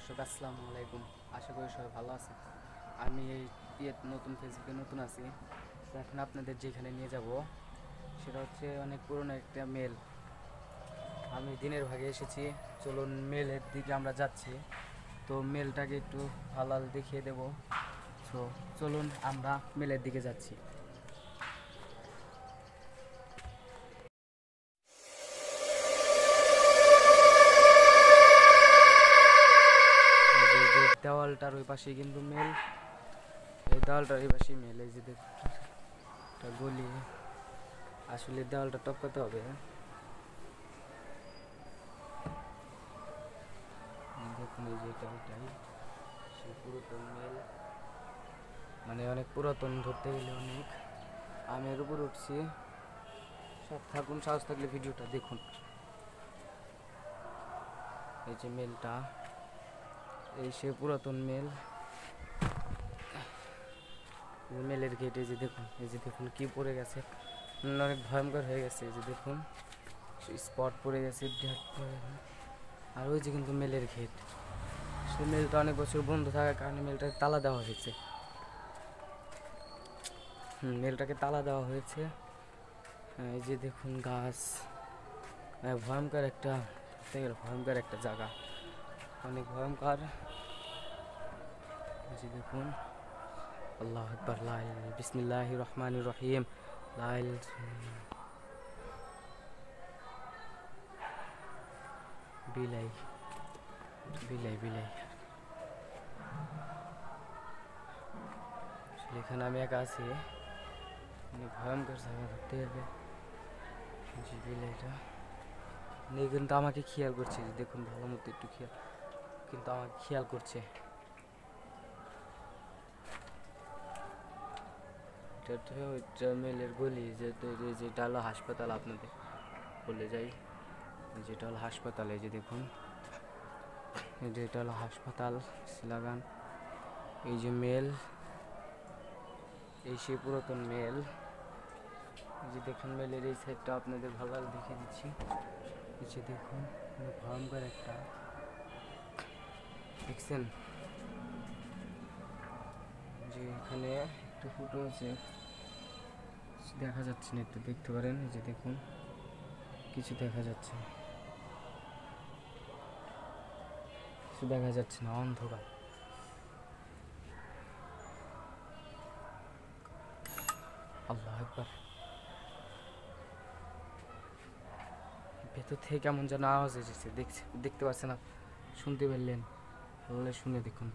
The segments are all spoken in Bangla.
দর্শক আসসালামু আলাইকুম। আশা করি সবাই ভালো আছে। আমি এই নতুন ফেসবুকে নতুন আছি। তো এখন আপনাদের যেখানে নিয়ে যাব সেটা হচ্ছে অনেক পুরনো একটা মেল। আমি দিনের ভাগে এসেছি, চলুন মেলের দিকে আমরা যাচ্ছি। তো মেলটাকে একটু ভালো দেখিয়ে দেব। তো চলুন আমরা মেলের দিকে যাচ্ছি। দেওয়ালটার ওই পাশে কিন্তু মেল, এই দেওয়ালটার ওই পাশে মেল। এই যে দেখুন একটা গলি, আসলে দেওয়ালটা টপকাতে হবে। দেখুন এই যে ওটাই সেই পুরাতন মেল, মানে অনেক পুরাতন, ধরতে গেলে অনেক। আমি এর উপর উঠছি, সব থাকুন, সাহস থাকলে ভিডিওটা দেখুন। এই যে মেলটা, এই সে পুরাতন মেল, মেলের গেট। এই যে দেখুন, এই যে দেখুন কি পড়ে গেছে, অনেক ভয়ঙ্কর হয়ে গেছে। এই যে দেখুন স্পট পড়ে গেছে, আর ওই যে কিন্তু মেলের গেট। সে মেলটা অনেক বছর বন্ধ থাকার কারণে মেলটাকে তালা দেওয়া হয়েছে। মেলটাকে তালা দেওয়া হয়েছে। এই যে দেখুন গাছ, ভয়ঙ্কর একটা, ভয়ঙ্কর একটা জায়গা, অনেক ভয়ঙ্কর। এই যে দেখুন, আল্লাহ আকবার, লাইল বিসমিল্লাহির রহমানির রহিম, লাইল বিলাই বিলাই বিলাই। এখানে আমি একা আছি, অনেক ভয়ঙ্কর জায়গা, ধরতে গেলে। জি বিলাইটা কিন্তু আমাকে খেয়াল করছে, দেখুন ভালো মতো একটু খেয়াল, কিন্তু আমাকে খেয়াল করছে। এটা মেলের গলি, যেটা হলো হাসপাতাল, আপনাদের বলে যাই, যেটা হলো হাসপাতাল। এই যে দেখুন, এটা হলো হাসপাতাল শিলাগান। এই যে মেল, এই সে পুরাতন মেল। এই যে দেখুন মেলের এই সাইডটা আপনাদের ভালো দেখিয়ে দিচ্ছি। এই যে দেখুন, ভয়ঙ্কর একটা, দেখছেন যে এখানে একটু ফুটো আছে, দেখা যাচ্ছে না, একটু দেখতে পারেন। এই যে দেখুন কিছু দেখা যাচ্ছে, কিছু দেখা যাচ্ছে না, অন্ধকার। আল্লাহ একবার, ভেতর থেকে কেমন যেন আওয়াজ এসেছে, দেখতে পাচ্ছেন না, শুনতে পারলেন? তাহলে শুনে দেখুন।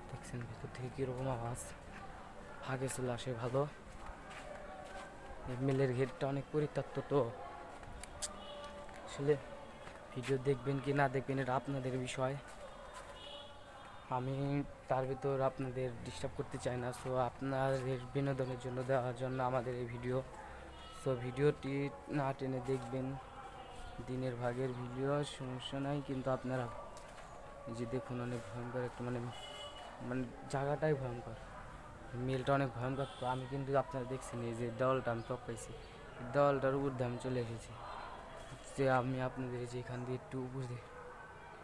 দেখছেন ভেতর থেকে কীরকম আওয়াজ, আগে চলে আসে ভালো। মেলের গেটটা অনেক পরিত্যক্ত, তো আসলে ভিডিও দেখবেন কি না দেখবেন এটা আপনাদের বিষয়। আমি তার ভিতর আপনাদের ডিস্টার্ব করতে চাই না। সো আপনাদের বিনোদনের জন্য, দেওয়ার জন্য আমাদের এই ভিডিও। সো ভিডিওটি না টেনে দেখবেন, দিনের ভাগের ভিডিও, সমস্যা নাই, কিন্তু আপনারা এই যে দেখুন অনেক ভয়ঙ্কর একটা, মানে মানে জায়গাটাই ভয়ঙ্কর, মেলটা অনেক ভয়ঙ্কর। তো আমি কিন্তু আপনারা দেখছেন এই যে দেওয়ালটা আমি টপকাইছি, দেওয়ালটার উপর দিয়ে আমি চলে এসেছি, যে আমি আপনাদের যে এখান দিয়ে একটু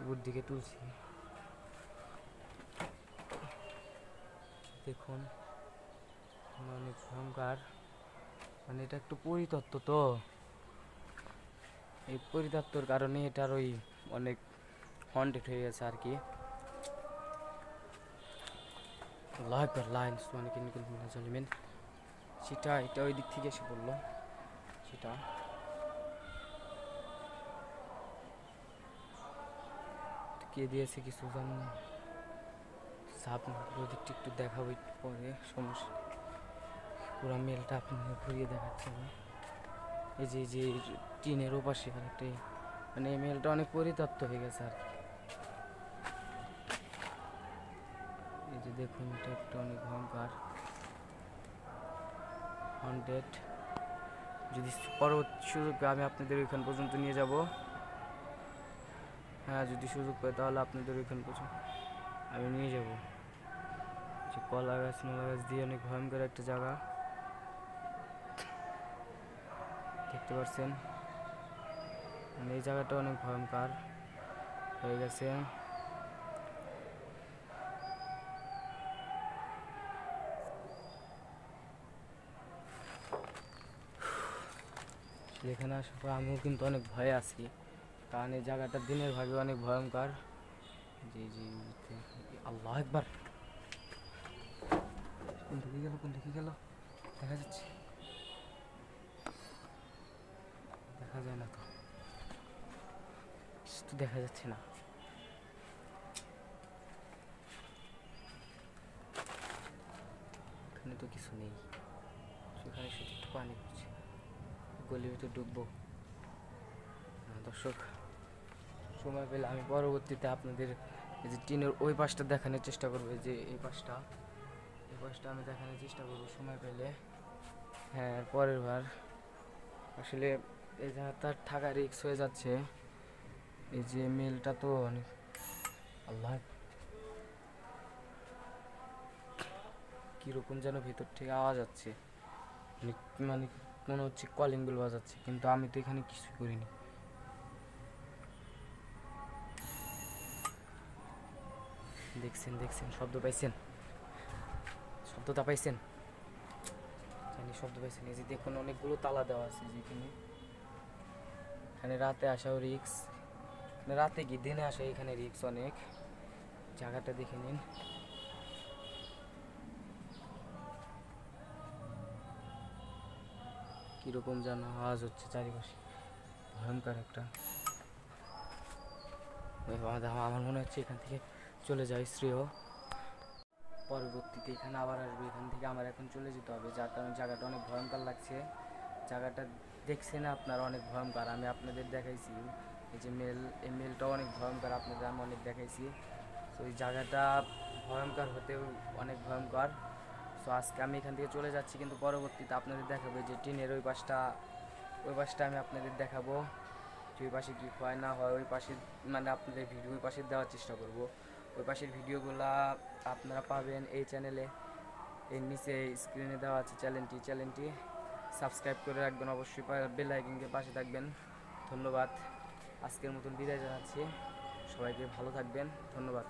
উপর দিকে তুলছি। দেখুন অনেক ভয়ঙ্কর, মানে এটা একটু পরিতত্ত্ব, তো এই পরিতত্ত্বর কারণে এটার ওই অনেক হন্টেড হয়ে গেছে আর কি। সেটা এটা ওই দিক থেকে এসে পড়লো, সেটা কে দিয়েছে কিছু জানি না। সাপ দিকটা একটু দেখাবো একটু পরে, সমস্যা। পুরো মেলটা আপনাকে ঘুরিয়ে দেখাচ্ছে আমি। এই যে টিনের ওপাশে একটা, মানে এই মেলটা অনেক পরিত্যক্ত হয়ে গেছে আর কি। এই যে দেখুন এটা একটা অনেক ভয়ঙ্কর, হন্টেড। যদি পরবর্তী সুযোগ পাই আমি আপনাদের ওইখান পর্যন্ত নিয়ে যাব। হ্যাঁ, যদি সুযোগ পাই তাহলে আপনাদের ওইখান পর্যন্ত আমি নিয়ে যাব। যে কলা গাছ মলা গাছ দিয়ে অনেক ভয়ঙ্কর একটা জায়গা, দেখতে পাচ্ছেন। মানে এই জায়গাটা অনেক ভয়ঙ্কর হয়ে গেছে। এখানে আসার পর আমিও কিন্তু অনেক ভয়ে আছি, কারণ এই জায়গাটা দিনের ভাগে অনেক ভয়ঙ্কর। জি জি, আল্লাহ একবার, কোন দিকে গেল, কোন দিকে গেল, দেখা যাচ্ছে, দেখা যায় না তো, কিছু তো দেখা যাচ্ছে না। এখানে তো কিছু নেই, সেখানে শুধু একটু পানি পড়ছে, গলির ভিতরে ঢুকবো না। দর্শক, সময় পেলে আমি পরবর্তীতে আপনাদের এই যে টিনের ওই পাশটা দেখানোর চেষ্টা করবো, যে এই পাশটা আমি দেখানোর চেষ্টা করবো সময় পেলে। হ্যাঁ, পরের বার। আসলে এই জায়গাটা থাকা রিস্ক হয়ে যাচ্ছে। এই যে মেলটা তো অনেক, আল্লাহ, কীরকম যেন ভিতর থেকে আওয়াজ হচ্ছে, মানে মনে হচ্ছে কলিং বেল বাজাচ্ছে, কিন্তু আমি তো এখানে কিছুই করিনি। দেখছেন শব্দ পাইছেন, শব্দটা পাইছেন, জানি শব্দ পাইছেন। এই যে দেখুন অনেকগুলো তালা দেওয়া আছে যেখানে, এখানে রাতে আসাও রিক্স, রাতে কি দিনে আসা এখানে রিক্স অনেক। জায়গাটা দেখে নিন, কীরকম যেন আওয়াজ হচ্ছে চারিপাশে, ভয়ঙ্কর একটা। আমার মনে হচ্ছে এখান থেকে চলে যায় শ্রেয়, পরবর্তীতে এখানে আবার আসবে, এখান থেকে আমার এখন চলে যেতে হবে, যার কারণে জায়গাটা অনেক ভয়ঙ্কর লাগছে। জায়গাটা দেখছেন আপনারা, অনেক ভয়ঙ্কর। আমি আপনাদের দেখাইছি এই যে মেল, এই মেলটাও অনেক ভয়ঙ্কর, আপনাদের আমি অনেক দেখাইছি। তো এই জায়গাটা ভয়ঙ্কর হতেও অনেক ভয়ঙ্কর। সো আজকে আমি এখান থেকে চলে যাচ্ছি, কিন্তু পরবর্তীতে আপনাদের দেখাবো যে টিনের ওই পাশটা আমি আপনাদের দেখাবো, যে ওই পাশে কী হয় না হয়। ওই পাশে মানে আপনাদের ভিডিও ওই পাশে দেওয়ার চেষ্টা করব। ওই পাশের ভিডিওগুলা আপনারা পাবেন এই চ্যানেলে, এর নিচে স্ক্রিনে দেওয়া আছে চ্যানেলটি সাবস্ক্রাইব করে রাখবেন, অবশ্যই বেল আইকনের পাশে থাকবেন। ধন্যবাদ, আজকের মতন বিদায় জানাচ্ছি, সবাইকে ভালো থাকবেন, ধন্যবাদ।